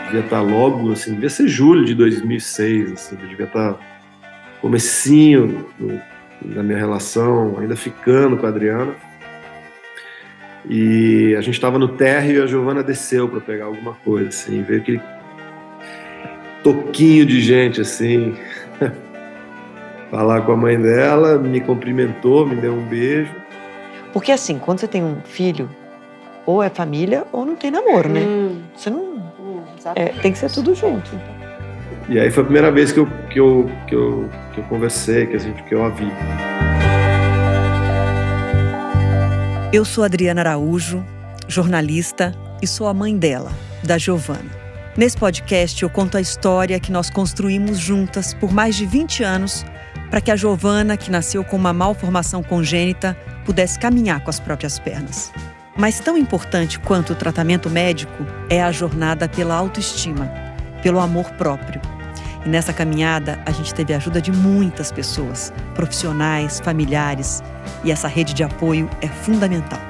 devia estar logo, assim, devia ser julho de 2006, assim, eu devia estar comecinho da minha relação, ainda ficando com a Adriana. E a gente estava no térreo e a Giovana desceu para pegar alguma coisa, assim, veio aquele toquinho de gente, assim, falar com a mãe dela, me cumprimentou, me deu um beijo. Porque assim, quando você tem um filho, ou é família ou não tem namoro, né? Você não... tem que ser tudo junto. E aí foi a primeira vez que eu conversei, que eu a vi. Eu sou Adriana Araújo, jornalista, e sou a mãe dela, da Giovana. Nesse podcast eu conto a história que nós construímos juntas por mais de 20 anos para que a Giovana, que nasceu com uma malformação congênita, pudesse caminhar com as próprias pernas. Mas tão importante quanto o tratamento médico é a jornada pela autoestima, pelo amor próprio. E nessa caminhada a gente teve a ajuda de muitas pessoas, profissionais, familiares, e essa rede de apoio é fundamental.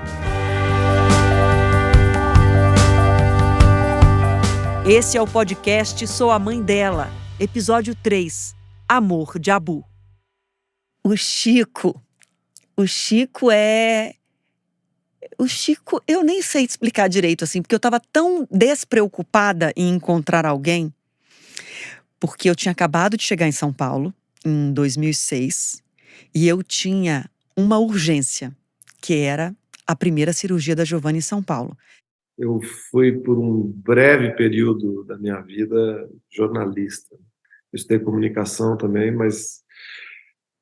Esse é o podcast Sou a Mãe Dela, episódio 3, Amor de Abu. O Chico, eu nem sei te explicar direito, assim, porque eu estava tão despreocupada em encontrar alguém, porque eu tinha acabado de chegar em São Paulo, em 2006, e eu tinha uma urgência, que era a primeira cirurgia da Giovana em São Paulo. Eu fui, por um breve período da minha vida, jornalista. Eu estudei comunicação também, mas...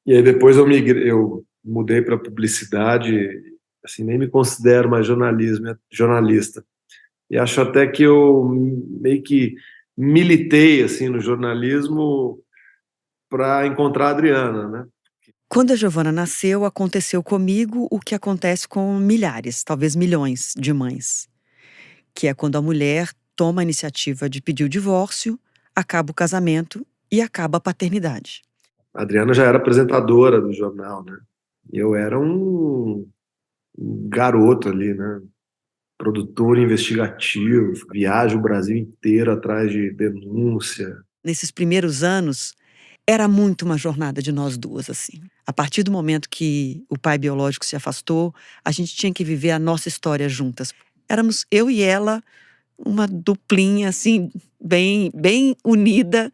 E aí depois eu mudei para publicidade, assim, nem me considero mais jornalista. E acho até que eu meio que militei, assim, no jornalismo para encontrar a Adriana, né? Quando a Giovana nasceu, aconteceu comigo o que acontece com milhares, talvez milhões de mães. Que é quando a mulher toma a iniciativa de pedir o divórcio, acaba o casamento e acaba a paternidade. A Adriana já era apresentadora do jornal, né? E eu era um garoto ali, né? Produtor investigativo, viaja o Brasil inteiro atrás de denúncia. Nesses primeiros anos, era muito uma jornada de nós duas, assim. A partir do momento que o pai biológico se afastou, a gente tinha que viver a nossa história juntas. Éramos eu e ela, uma duplinha, assim, bem unida.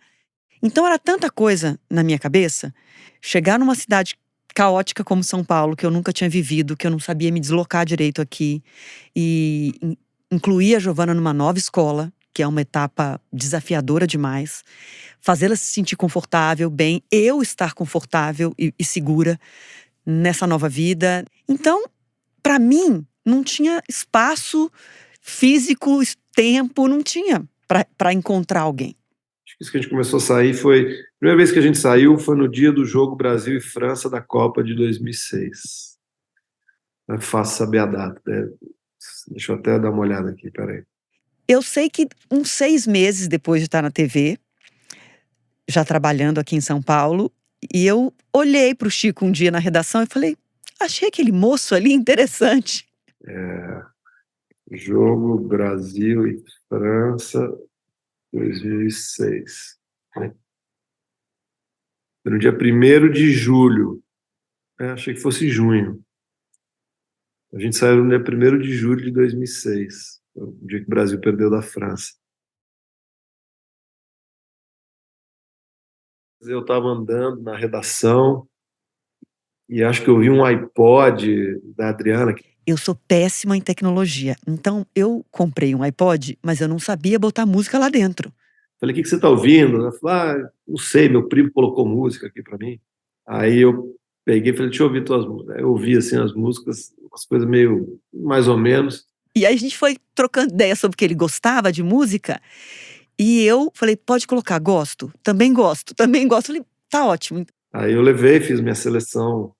Então era tanta coisa na minha cabeça. Chegar numa cidade caótica como São Paulo, que eu nunca tinha vivido, que eu não sabia me deslocar direito aqui, e incluir a Giovana numa nova escola, que é uma etapa desafiadora demais, fazê-la se sentir confortável, bem, eu estar confortável e segura nessa nova vida. Então, para mim, não tinha espaço físico, tempo, não tinha para encontrar alguém. Acho que isso que a gente começou a sair foi... A primeira vez que a gente saiu foi no dia do jogo Brasil e França da Copa de 2006. Não é fácil saber a data, né? Deixa eu até dar uma olhada aqui, peraí. Eu sei que uns 6 meses depois de estar na TV, já trabalhando aqui em São Paulo, e eu olhei para o Chico um dia na redação e falei, achei aquele moço ali interessante. Jogo Brasil e França 2006. Foi no dia 1º de julho. Achei que fosse junho. A gente saiu no dia 1º de julho de 2006, o dia que o Brasil perdeu da França. Eu estava andando na redação e acho que eu vi um iPod da Adriana. Eu sou péssima em tecnologia, então eu comprei um iPod, mas eu não sabia botar música lá dentro. Falei, o que você está ouvindo? Ela falou, não sei, meu primo colocou música aqui para mim. Aí eu peguei e falei, deixa eu ouvir tuas músicas. Aí eu ouvi assim, as músicas, umas coisas meio, mais ou menos. E aí a gente foi trocando ideia sobre o que ele gostava de música. E eu falei, pode colocar, gosto, também gosto. Falei, tá ótimo. Aí eu levei, fiz minha seleção,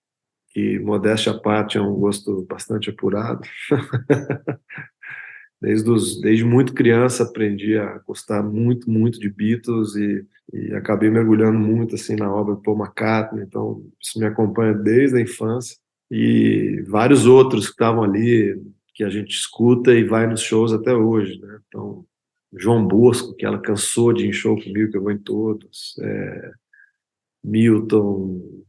que, modéstia à parte, é um gosto bastante apurado. Desde muito criança aprendi a gostar muito, muito de Beatles e acabei mergulhando muito assim na obra de Paul McCartney, então isso me acompanha desde a infância. E vários outros que estavam ali, que a gente escuta e vai nos shows até hoje, né? Então, João Bosco, que ela cansou de ir em show comigo, que eu vou em todos. Milton,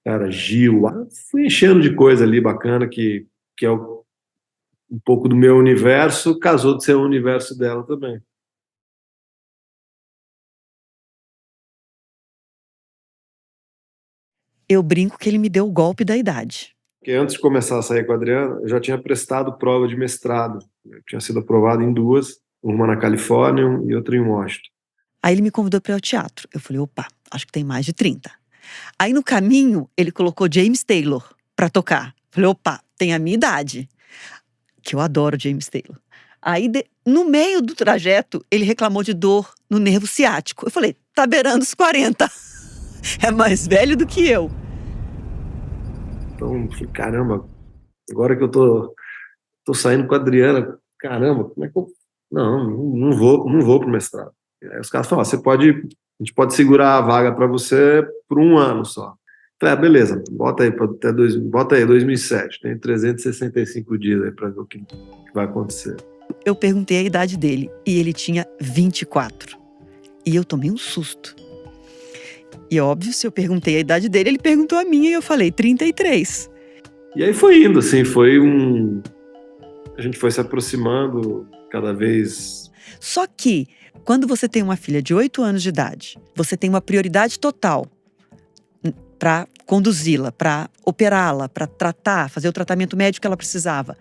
cara, Gil. Fui enchendo de coisa ali bacana, que é um pouco do meu universo, casou de ser o universo dela também. Eu brinco que ele me deu o golpe da idade. Porque antes de começar a sair com a Adriana, eu já tinha prestado prova de mestrado. Eu tinha sido aprovado em duas, uma na Califórnia e outra em Washington. Aí ele me convidou para ir ao teatro. Eu falei, opa, acho que tem mais de 30. Aí no caminho, ele colocou James Taylor para tocar. Falei, opa, tem a minha idade. Que eu adoro James Taylor. Aí, no meio do trajeto, ele reclamou de dor no nervo ciático. Eu falei, tá beirando os 40. É mais velho do que eu. Então, falei, caramba, agora que eu tô saindo com a Adriana, caramba, como é que eu... Não vou pro mestrado. Aí os caras falaram, a gente pode segurar a vaga para você por 1 ano só. Falei, beleza, bota aí 2007, tem 365 dias aí para ver o que vai acontecer. Eu perguntei a idade dele e ele tinha 24. E eu tomei um susto. E óbvio, se eu perguntei a idade dele, ele perguntou a minha e eu falei 33. E aí foi indo, assim, a gente foi se aproximando cada vez. Só que, quando você tem uma filha de 8 anos de idade, você tem uma prioridade total para conduzi-la, para operá-la, para tratar, fazer o tratamento médico que ela precisava.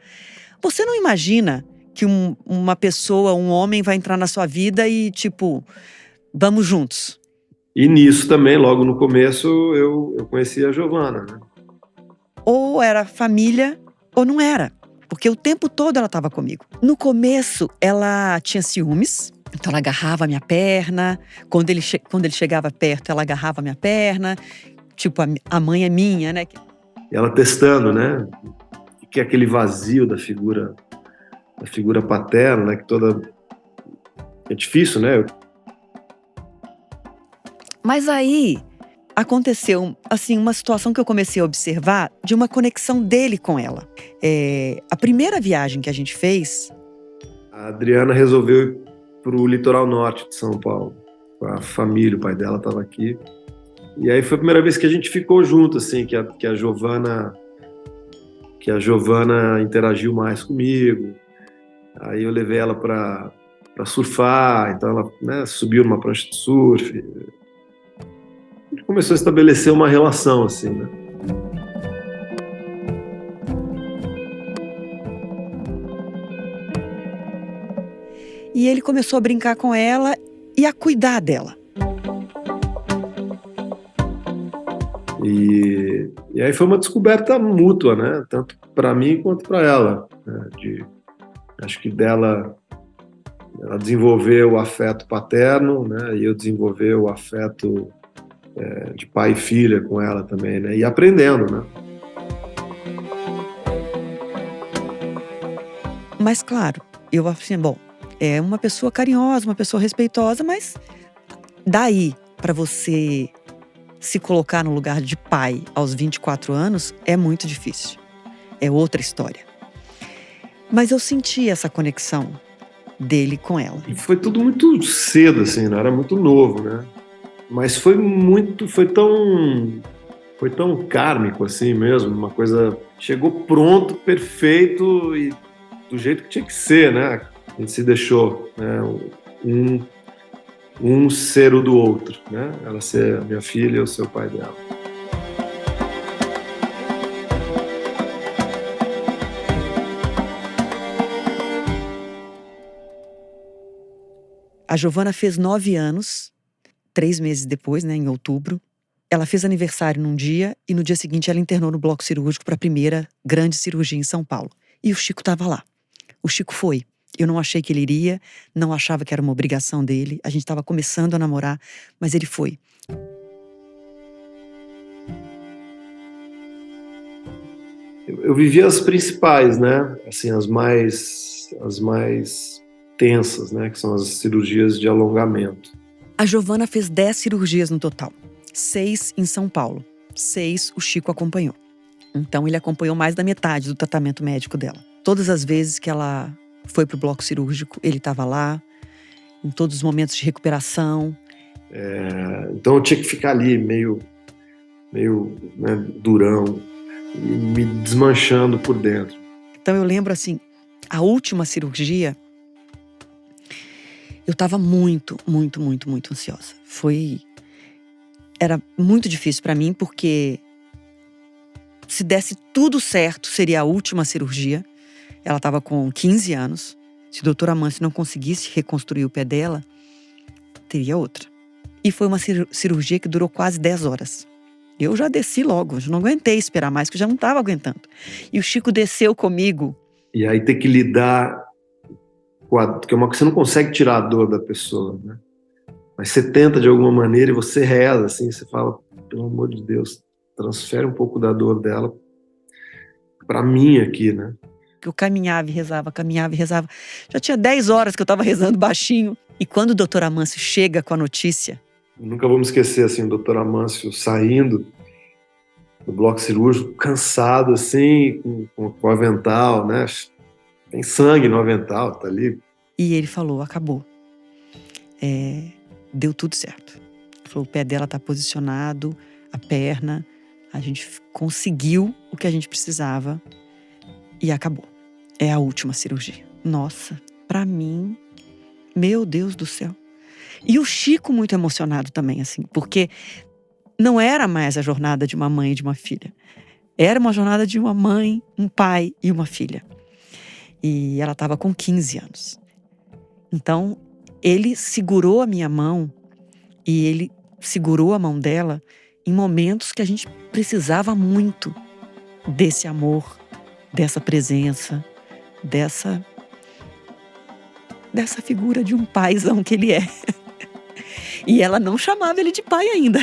Você não imagina que uma pessoa, um homem vai entrar na sua vida e tipo, vamos juntos. E nisso também, logo no começo, eu conheci a Giovana, né? Ou era família ou não era. Porque o tempo todo ela estava comigo. No começo, ela tinha ciúmes. Então ela agarrava a minha perna. Quando ele chegava perto, ela agarrava a minha perna. Tipo, a mãe é minha, né? E ela testando, né? Que é aquele vazio da figura paterna, né? É difícil, né? Mas aí aconteceu, assim, uma situação que eu comecei a observar de uma conexão dele com ela. A primeira viagem que a gente fez... A Adriana resolveu ir para o litoral norte de São Paulo. Com a família, o pai dela estava aqui. E aí foi a primeira vez que a gente ficou junto, assim, que a Giovana interagiu mais comigo. Aí eu levei ela para surfar, então ela, né, subiu numa prancha de surf. A gente começou a estabelecer uma relação, assim, né? E ele começou a brincar com ela e a cuidar dela. E aí foi uma descoberta mútua, né? Tanto para mim quanto para ela. Né? Acho que ela desenvolveu o afeto paterno, né? E eu desenvolvi o afeto de pai e filha com ela também, né? E aprendendo, né? Mas claro, eu assim, bom, é uma pessoa carinhosa, uma pessoa respeitosa, mas daí para você se colocar no lugar de pai aos 24 anos é muito difícil. É outra história. Mas eu senti essa conexão dele com ela. E foi tudo muito cedo, assim, não era muito novo, né? Mas foi tão kármico assim mesmo, uma coisa chegou pronto, perfeito e do jeito que tinha que ser, né? A gente se deixou, né? Um ser o do outro, né? Ela ser a minha filha e eu ser o pai dela. A Giovana fez 9 anos, 3 meses depois, né, em outubro. Ela fez aniversário num dia e no dia seguinte ela internou no bloco cirúrgico para a primeira grande cirurgia em São Paulo. E o Chico estava lá. O Chico foi. Eu não achei que ele iria, não achava que era uma obrigação dele. A gente estava começando a namorar, mas ele foi. Eu vivi as principais, né? Assim, as mais tensas, né? Que são as cirurgias de alongamento. A Giovana fez 10 cirurgias no total. 6 em São Paulo. 6 o Chico acompanhou. Então ele acompanhou mais da metade do tratamento médico dela. Todas as vezes que ela foi pro bloco cirúrgico, ele estava lá. em todos os momentos de recuperação. Então eu tinha que ficar ali meio né, durão, e me desmanchando por dentro. Então eu lembro assim, a última cirurgia, eu estava muito, muito, muito, muito ansiosa. Era muito difícil para mim, porque se desse tudo certo, seria a última cirurgia. Ela estava com 15 anos. Se o doutor Amâncio não conseguisse reconstruir o pé dela, teria outra. E foi uma cirurgia que durou quase 10 horas. Eu já desci logo, eu não aguentei esperar mais, porque eu já não estava aguentando. E o Chico desceu comigo. E aí ter que lidar porque você não consegue tirar a dor da pessoa, né? Mas você tenta de alguma maneira e você reza, assim, você fala, pelo amor de Deus, transfere um pouco da dor dela para mim aqui, né? Eu caminhava e rezava, caminhava e rezava. Já tinha 10 horas que eu estava rezando baixinho. E quando o doutor Amâncio chega com a notícia... Eu nunca vou me esquecer, assim, o doutor Amâncio saindo do bloco cirúrgico, cansado, assim, com o avental, né? Tem sangue no avental, tá ali. E ele falou, acabou. Deu tudo certo. Ele falou, o pé dela tá posicionado, a perna, a gente conseguiu o que a gente precisava e acabou. É a última cirurgia. Nossa, pra mim, meu Deus do céu. E o Chico muito emocionado também, assim, porque não era mais a jornada de uma mãe e de uma filha. Era uma jornada de uma mãe, um pai e uma filha. E ela estava com 15 anos. Então, ele segurou a minha mão e ele segurou a mão dela em momentos que a gente precisava muito desse amor, dessa presença, dessa figura de um paizão que ele é. E ela não chamava ele de pai ainda.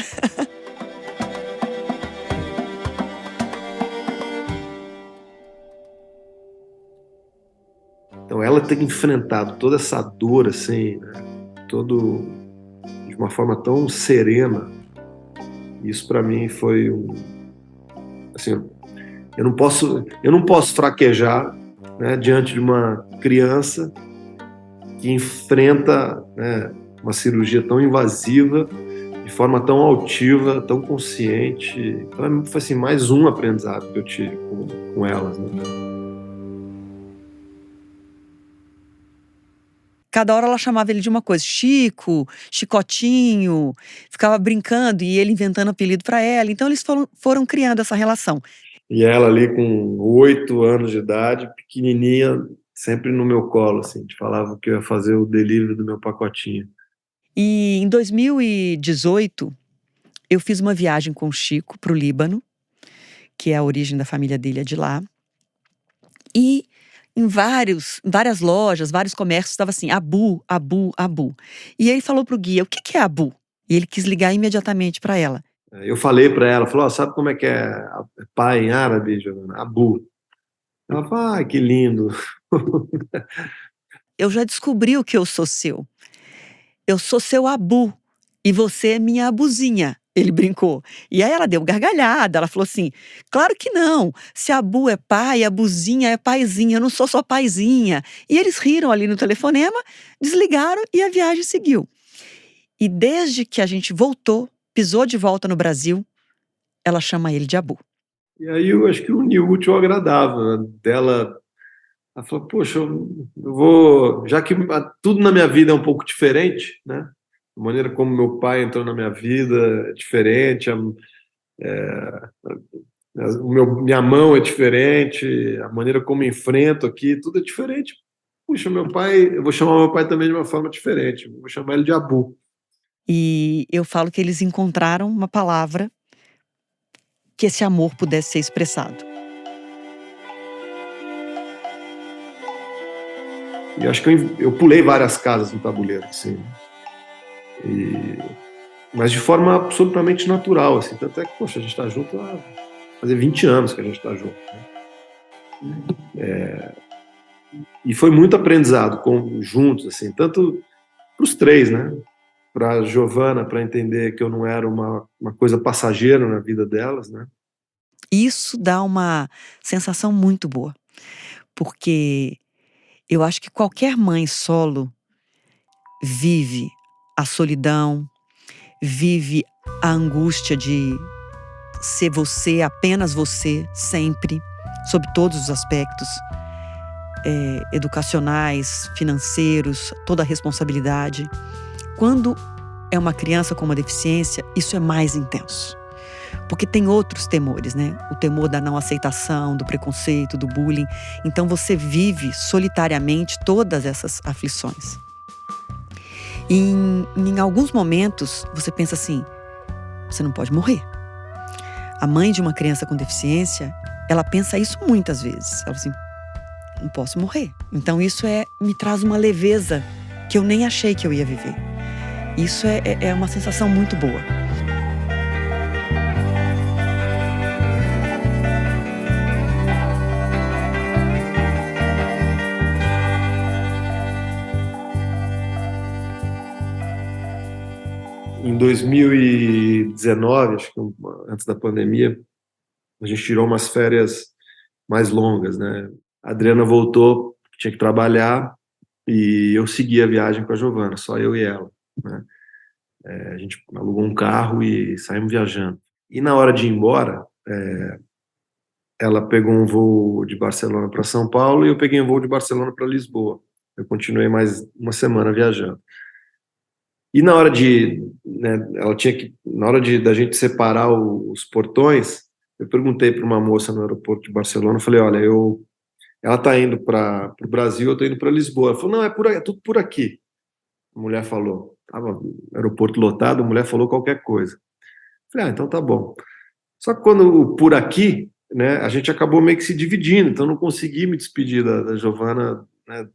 Então ela ter enfrentado toda essa dor, assim, né? De uma forma tão serena, isso para mim foi assim, eu não posso fraquejar, né, diante de uma criança que enfrenta, né, uma cirurgia tão invasiva, de forma tão altiva, tão consciente. Então foi assim, mais um aprendizado que eu tive com elas, né? Cada hora ela chamava ele de uma coisa, Chico, Chicotinho, ficava brincando e ele inventando apelido para ela. Então eles foram criando essa relação. E ela ali com 8 anos de idade, pequenininha, sempre no meu colo, assim, te falava que eu ia fazer o delivery do meu pacotinho. E em 2018, eu fiz uma viagem com o Chico para o Líbano, que é a origem da família dele, é de lá. E em várias lojas, vários comércios, estava assim, Abu, Abu, Abu. E ele falou pro guia, o que é Abu? E ele quis ligar imediatamente para ela. Eu falei para ela, falou, sabe como é que é pai em árabe, Giovana? Abu. Ela falou, que lindo. Eu já descobri o que eu sou seu. Eu sou seu Abu e você é minha abuzinha. Ele brincou. E aí ela deu gargalhada, ela falou assim, claro que não, se Abu é pai, abuzinha é paizinha, eu não sou só paizinha. E eles riram ali no telefonema, desligaram e a viagem seguiu. E desde que a gente voltou, pisou de volta no Brasil, ela chama ele de Abu. E aí eu acho que uniu o útil ao agradável, né? Dela. Ela falou, poxa, eu vou. Já que tudo na minha vida é um pouco diferente, né? A maneira como meu pai entrou na minha vida é diferente, minha mão é diferente, a maneira como eu enfrento aqui, tudo é diferente. Puxa, meu pai, eu vou chamar meu pai também de uma forma diferente, vou chamar ele de Abu. E eu falo que eles encontraram uma palavra que esse amor pudesse ser expressado. E acho que eu pulei várias casas no tabuleiro, assim. Mas de forma absolutamente natural, assim. Tanto é que, poxa, a gente está junto há fazer 20 anos que a gente está junto, né? E foi muito aprendizado juntos, assim, tanto para os três, né? Para a Giovana, para entender que eu não era uma coisa passageira na vida delas, né? Isso dá uma sensação muito boa, porque eu acho que qualquer mãe solo vive a solidão, vive a angústia de ser você, apenas você, sempre, sob todos os aspectos, educacionais, financeiros, toda a responsabilidade. Quando é uma criança com uma deficiência, isso é mais intenso. Porque tem outros temores, né? O temor da não aceitação, do preconceito, do bullying. Então você vive solitariamente todas essas aflições. E em alguns momentos você pensa assim, você não pode morrer. A mãe de uma criança com deficiência, ela pensa isso muitas vezes. Ela assim, não posso morrer. Então isso me traz uma leveza que eu nem achei que eu ia viver. Isso é uma sensação muito boa. Em 2019, acho que antes da pandemia, a gente tirou umas férias mais longas, né? A Adriana voltou, tinha que trabalhar, e eu segui a viagem com a Giovana, só eu e ela, né? A gente alugou um carro e saímos viajando. E na hora de ir embora, ela pegou um voo de Barcelona para São Paulo e eu peguei um voo de Barcelona para Lisboa. Eu continuei mais uma semana viajando. E na hora da gente separar os portões, eu perguntei para uma moça no aeroporto de Barcelona, eu falei, olha, ela está indo para o Brasil, eu estou indo para Lisboa. Ela falou, não, é tudo por aqui. A mulher falou, estava aeroporto lotado, a mulher falou qualquer coisa. Eu falei, então tá bom. Só que quando por aqui, né, a gente acabou meio que se dividindo, então eu não consegui me despedir da Giovana, né,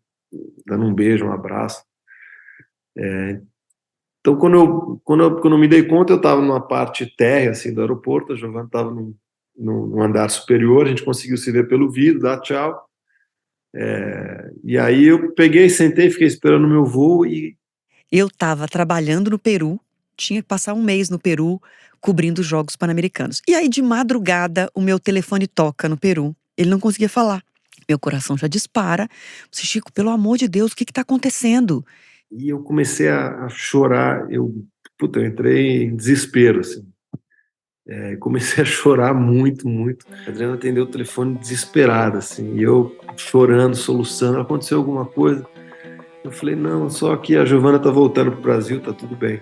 dando um beijo, um abraço. Então, quando eu me dei conta, eu estava numa parte térrea assim, do aeroporto, a Giovana estava num andar superior, a gente conseguiu se ver pelo vidro, dar tchau. E aí eu peguei, sentei, fiquei esperando o meu voo e... Eu estava trabalhando no Peru, tinha que passar um mês no Peru, cobrindo os Jogos Pan-Americanos. E aí, de madrugada, o meu telefone toca no Peru. Ele não conseguia falar. Meu coração já dispara. Chico, pelo amor de Deus, o que está acontecendo? E eu comecei a chorar, eu entrei em desespero, assim. Comecei a chorar muito, muito. A Adriana atendeu o telefone desesperada, assim, e eu chorando, soluçando, aconteceu alguma coisa? Eu falei, não, só que a Giovana tá voltando pro Brasil, tá tudo bem.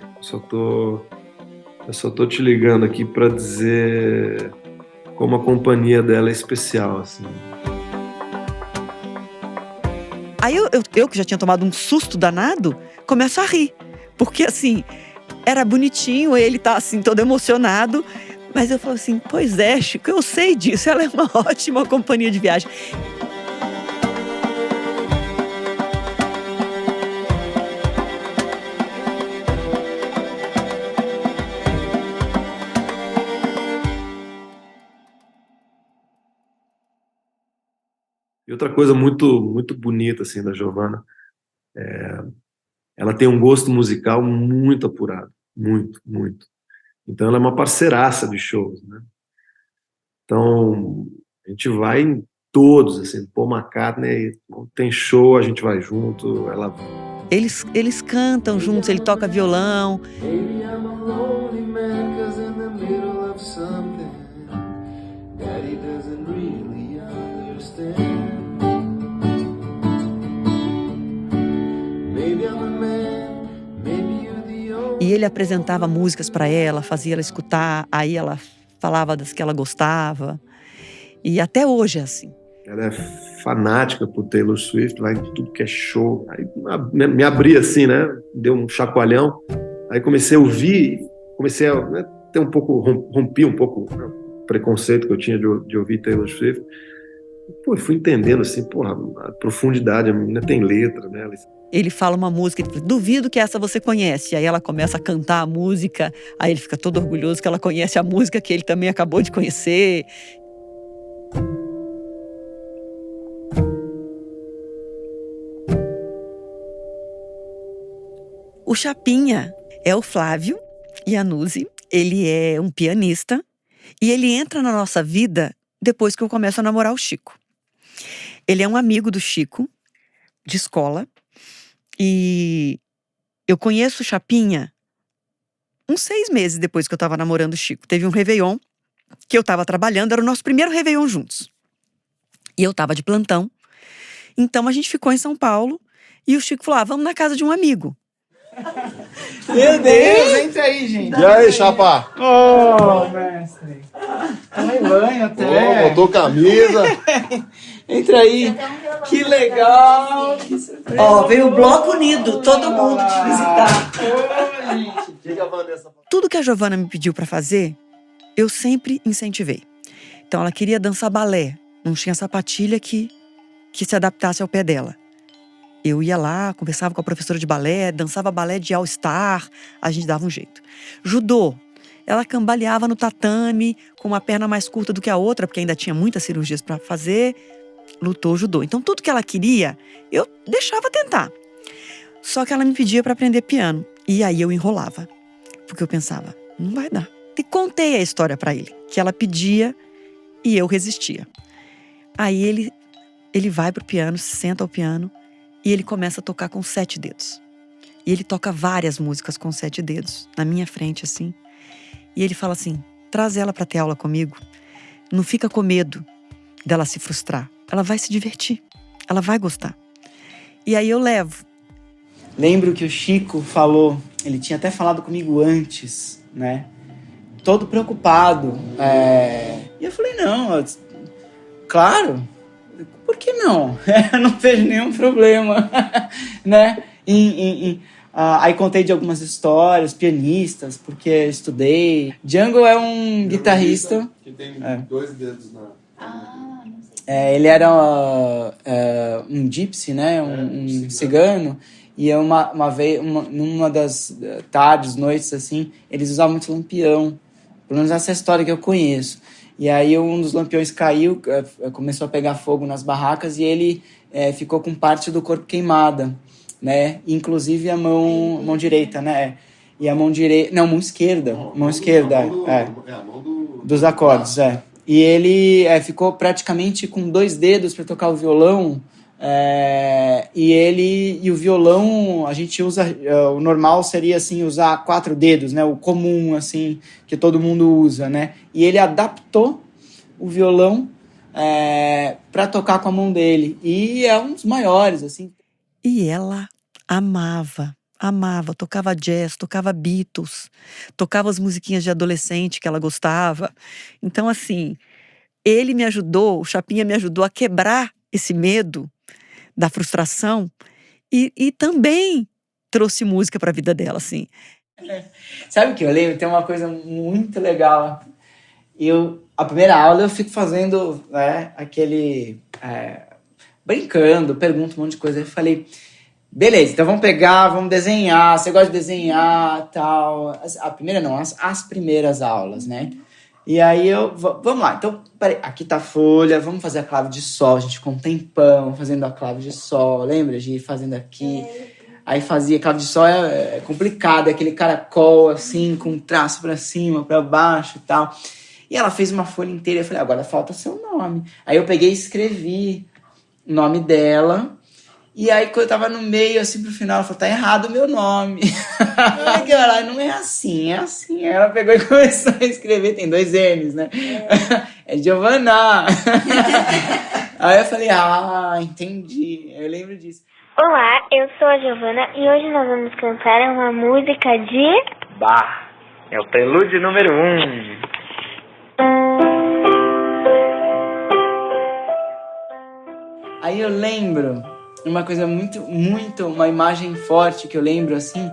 Eu só tô te ligando aqui para dizer como a companhia dela é especial, assim. Aí eu que já tinha tomado um susto danado, começo a rir. Porque assim, era bonitinho, ele tá assim, todo emocionado. Mas eu falo assim, pois é, Chico, eu sei disso, ela é uma ótima companhia de viagem. E outra coisa muito, muito bonita, assim, da Giovana, ela tem um gosto musical muito apurado, muito, muito. Então ela é uma parceiraça de shows, né? Então a gente vai em todos, assim, Paul McCartney, tem show, a gente vai junto, ela... Eles cantam juntos, ele toca violão. E ele apresentava músicas para ela, fazia ela escutar, aí ela falava das que ela gostava. E até hoje é assim. Ela é fanática por Taylor Swift, vai em tudo que é show. Aí me abri assim, né? Deu um chacoalhão. Aí comecei a ouvir, comecei a, né, ter um pouco, rompi um pouco, né, o preconceito que eu tinha de ouvir Taylor Swift. Pô, fui entendendo assim, porra, a profundidade, a menina tem letra, né? Ele fala uma música, ele fala, duvido que essa você conhece. Aí ela começa a cantar a música, aí ele fica todo orgulhoso que ela conhece a música que ele também acabou de conhecer. O Chapinha é o Flávio Iannuzzi, ele é um pianista e ele entra na nossa vida depois que eu começo a namorar o Chico. Ele é um amigo do Chico, de escola, e Eu conheço o Chapinha uns 6 meses depois que eu tava namorando o Chico. Teve um Réveillon que eu tava trabalhando, era o nosso primeiro Réveillon juntos. E eu tava de plantão. Então a gente ficou em São Paulo e o Chico falou: vamos na casa de um amigo. Meu Deus, entra aí, gente. E aí, chapa? Ô, mestre. Tomei banho até. Botou camisa. Entra aí. Que legal. Que surpresa. Ó, veio o bloco unido, todo mundo te visitar. Ô, gente. Diga a Vanessa. Tudo que a Giovana me pediu pra fazer, eu sempre incentivei. Então ela queria dançar balé, não tinha sapatilha que se adaptasse ao pé dela. Eu ia lá, conversava com a professora de balé, dançava balé de All-Star, a gente dava um jeito. Judô, ela cambaleava no tatame, com uma perna mais curta do que a outra, porque ainda tinha muitas cirurgias para fazer, lutou judô. Então tudo que ela queria, eu deixava tentar. Só que ela me pedia para aprender piano, e aí eu enrolava, porque eu pensava, não vai dar. E contei a história para ele, que ela pedia e eu resistia. Aí ele vai pro piano, se senta ao piano, e ele começa a tocar com 7 dedos. E ele toca várias músicas com 7 dedos, na minha frente, assim. E ele fala assim, traz ela pra ter aula comigo. Não fica com medo dela se frustrar. Ela vai se divertir. Ela vai gostar. E aí eu levo. Lembro que o Chico falou, ele tinha até falado comigo antes, né? Todo preocupado. E eu falei, não, claro, por que não? Eu não vejo nenhum problema, né? Aí contei de algumas histórias, pianistas, porque estudei. Django é um guitarrista que tem 2 dedos na... não sei. Ele era um gypsy, né? Um cigano. E uma vez, numa das tardes, noites, assim, eles usavam muito lampião. Pelo menos essa é a história que eu conheço. E aí um dos lampiões caiu, começou a pegar fogo nas barracas e ele ficou com parte do corpo queimada, né? Inclusive a mão direita, né? E a mão direita... Não, mão esquerda. Mão esquerda, a mão dos acordes, E ele ficou praticamente com 2 dedos para tocar o violão. E o violão, a gente usa, o normal seria assim, usar 4 dedos, né? O comum, assim, que todo mundo usa, né? E ele adaptou o violão para tocar com a mão dele. E é um dos maiores, assim. E ela amava, tocava jazz, tocava Beatles, tocava as musiquinhas de adolescente que ela gostava. Então, assim, ele me ajudou, o Chapinha me ajudou a quebrar esse medo da frustração e também trouxe música para a vida dela, assim. Sabe o que eu lembro? Tem uma coisa muito legal. A primeira aula eu fico fazendo, né, brincando, pergunto um monte de coisa. Eu falei, beleza, então vamos desenhar, você gosta de desenhar, tal. A primeira não, as primeiras aulas, né? E aí vamos lá, então, peraí, aqui tá a folha, vamos fazer a clave de sol, a gente ficou um tempão fazendo a clave de sol, lembra, de ir fazendo aqui, aí fazia, a clave de sol é complicado, é aquele caracol assim, com traço pra cima, pra baixo e tal, e ela fez uma folha inteira, eu falei, agora falta seu nome, aí eu peguei e escrevi o nome dela, e aí quando eu tava no meio, assim, pro final, ela falou, tá errado o meu nome. Ela, não é assim, é assim. Aí ela pegou e começou a escrever, tem 2 N's, né? É Giovana. Aí eu falei, entendi. Eu lembro disso. Olá, eu sou a Giovana e hoje nós vamos cantar uma música de... Bach. É o prelúdio número 1. Aí eu lembro, uma coisa uma imagem forte que eu lembro, assim,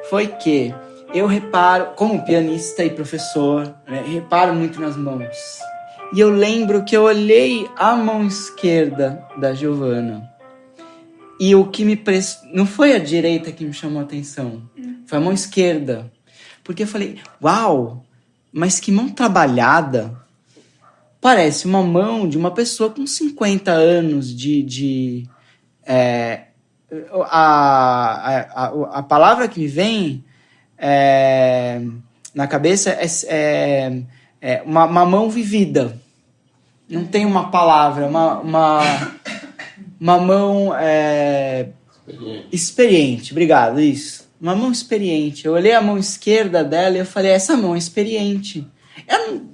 foi que eu reparo, como pianista e professor, né, reparo muito nas mãos. E eu lembro que eu olhei a mão esquerda da Giovana. E o que não foi a direita que me chamou a atenção, foi a mão esquerda. Porque eu falei, uau, mas que mão trabalhada. Parece uma mão de uma pessoa com 50 anos a palavra que me vem na cabeça é uma mão vivida. Não tem uma palavra, uma mão experiente. Obrigado, isso. uma mão experiente. Eu olhei a mão esquerda dela e eu falei, essa mão é experiente. Eu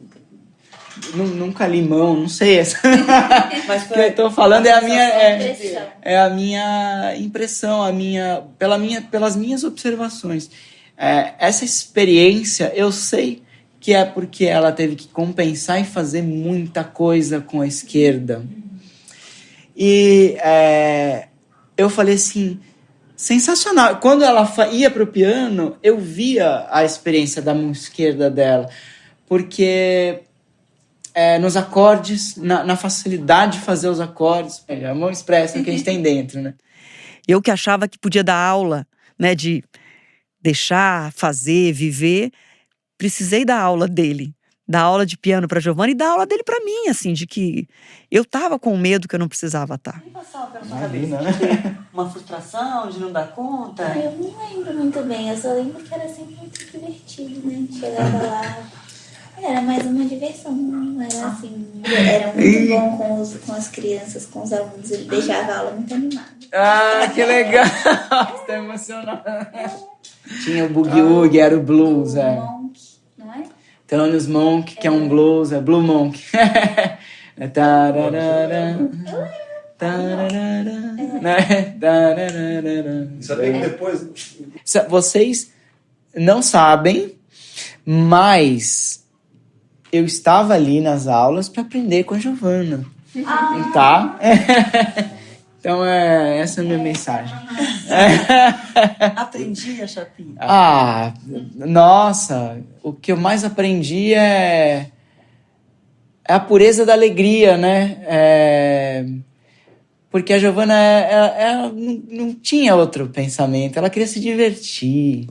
nunca li mão, não sei essa. Mas que eu tô falando é a minha Impressão. é a minha impressão, pelas minhas observações. Essa experiência, eu sei que é porque ela teve que compensar e fazer muita coisa com a esquerda. E eu falei assim, sensacional. Quando ela ia pro piano, eu via a experiência da mão esquerda dela, porque nos acordes, na facilidade de fazer os acordes, a mão expressa o que a gente tem dentro, né? Eu que achava que podia dar aula, né, de deixar, fazer, viver, precisei da aula dele, dar aula de piano para Giovana e dar aula dele para mim, assim, de que eu tava com medo que eu não precisava estar. Imagina, né? Uma frustração de não dar conta. Eu não lembro muito bem, eu só lembro que era sempre muito divertido, né? Chegava lá, era mais uma diversão, não era assim. Era muito bom com as crianças, com os alunos, ele deixava a aula muito animada. Ah, que legal! Tá emocionado. Tinha o Boogie Woogie, era o blues, Monk, não é? Thelonious Monk, que é um blues, é Blue Monk. Tararara, tararara, né? Tararara. Isso até que depois. Vocês não sabem, mas eu estava ali nas aulas para aprender com a Giovana, tá? Então essa é a minha mensagem. Aprendi a chapinha. Nossa, o que eu mais aprendi é a pureza da alegria, né? Porque a Giovana ela não tinha outro pensamento, ela queria se divertir.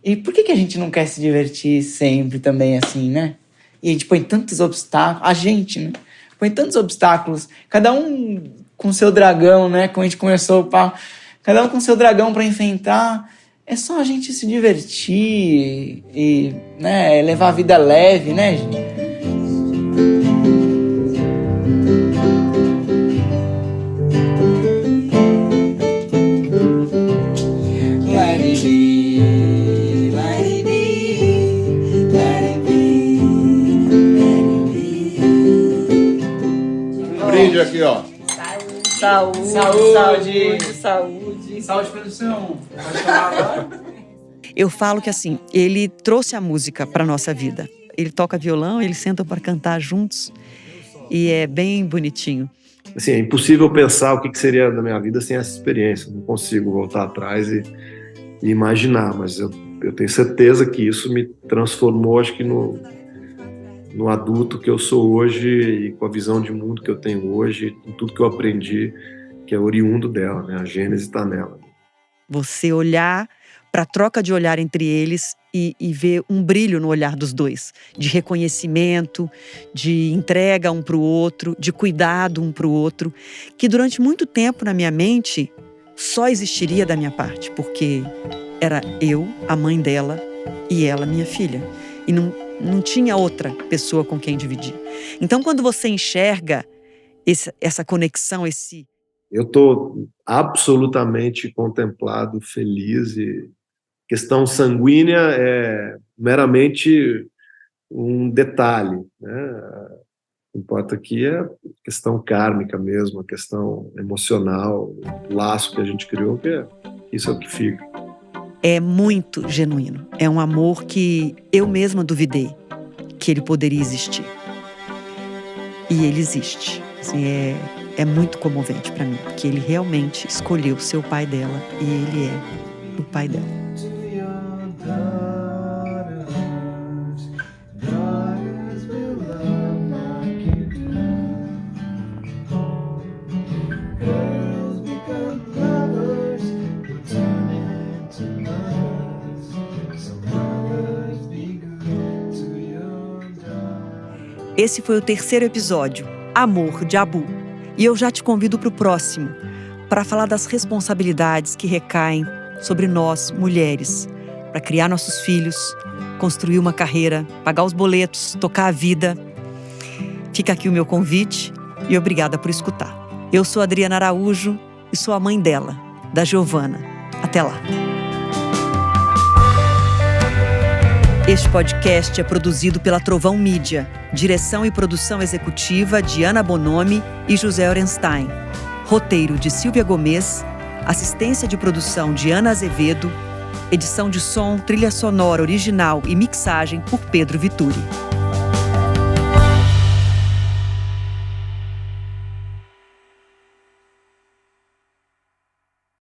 E por que a gente não quer se divertir sempre também assim, né? E a gente põe tantos obstáculos, a gente, né? Põe tantos obstáculos, cada um com seu dragão, né? Como a gente começou o papo, cada um com seu dragão para enfrentar. É só a gente se divertir e né, levar a vida leve, né, gente? Brinde aqui, ó. Saúde, produção. Pode falar agora? Eu falo que assim, ele trouxe a música para nossa vida. Ele toca violão, eles sentam para cantar juntos e é bem bonitinho. Assim, é impossível pensar o que seria da minha vida sem essa experiência. Não consigo voltar atrás e imaginar, mas eu tenho certeza que isso me transformou, acho que no adulto que eu sou hoje e com a visão de mundo que eu tenho hoje, em tudo que eu aprendi, que é oriundo dela, né? A gênese está nela. Você olhar para a troca de olhar entre eles e ver um brilho no olhar dos dois, de reconhecimento, de entrega um para o outro, de cuidado um para o outro, que durante muito tempo na minha mente só existiria da minha parte, porque era eu, a mãe dela, e ela, minha filha. E não tinha outra pessoa com quem dividir. Então, quando você enxerga essa conexão, Eu estou absolutamente contemplado, feliz, e questão sanguínea é meramente um detalhe, né? O que importa aqui é a questão kármica mesmo, a questão emocional, o laço que a gente criou, que isso é o que fica. É muito genuíno. É um amor que eu mesma duvidei que ele poderia existir. E ele existe. Assim, é muito comovente para mim, porque ele realmente escolheu ser o pai dela e ele é o pai dela. Esse foi o 3º episódio, Amor de Abu. E eu já te convido para o próximo, para falar das responsabilidades que recaem sobre nós, mulheres, para criar nossos filhos, construir uma carreira, pagar os boletos, tocar a vida. Fica aqui o meu convite e obrigada por escutar. Eu sou Adriana Araújo e sou a mãe dela, da Giovana. Até lá. Este podcast é produzido pela Trovão Mídia. Direção e produção executiva de Ana Bonomi e José Orenstein. Roteiro de Silvia Gomes. Assistência de produção de Ana Azevedo. Edição de som, trilha sonora original e mixagem por Pedro Vituri.